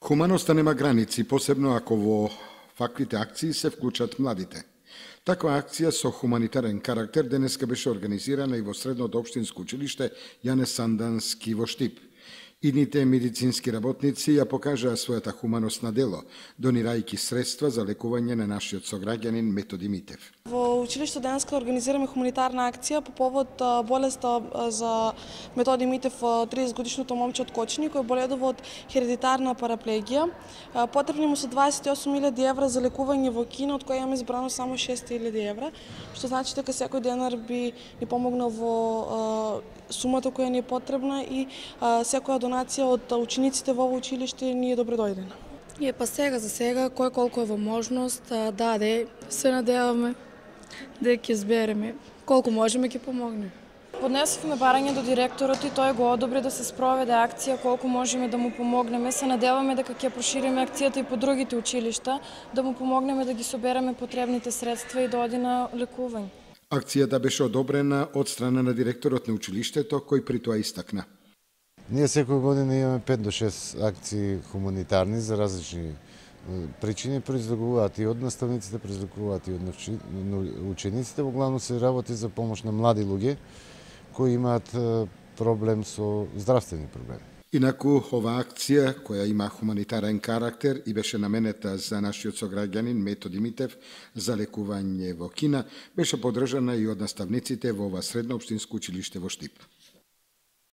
Хуманоста нема граници, посебно ако во ваквите акции се вклучат младите. Таква акција со хуманитарен карактер денеска беше организирана и во Средното општинско училиште Јане Сандански во Штип. Идните медицински работници ја покажаа својата хуманост на дело, донирајќи средства за лекување на нашиот сограѓанин Методи Митев. Во училиште денеска организираме хуманитарна акција по повод болеста за Методи Митев, 30-годишното момче од Кочини, кој боледува од хередитарна параплегија. Потребни му се 28.000 евра за лекување во Кина, од која имаме избрано само 6.000 евра, што значи дека секој денар би ни помогнал во сумата која ни е потребна и секоја донација од учениците во ово училиште ни е добредојдена. Па сега за сега, кој колку е во можност, даде, се надеваме да ќе збереме. Колку можеме ќе помогнеме. Поднесовме барање до директорот и тој го одобри да се спроведе акција колку можеме да му помогнеме. Се надеваме дека ќе прошириме акцијата и по другите училишта, да му помогнеме да ги собереме потребните средства и да оди на лекување. Акцијата беше одобрена од страна на директорот на училиштето, кој при тоа истакна. Ние секоја година имаме 5 до 6 акции хуманитарни за различни причини, произлегуваат и од наставниците, произлегуваат и од учениците. Во главно се работи за помош на млади луѓе кои имаат проблем со здравствени проблеми. Инаку, ова акција, која има хуманитарен карактер и беше наменета за нашиот сограѓанин Методи Митев за лекување во Кина, беше поддржана и од наставниците во ова Средно општинско училиште во Штип.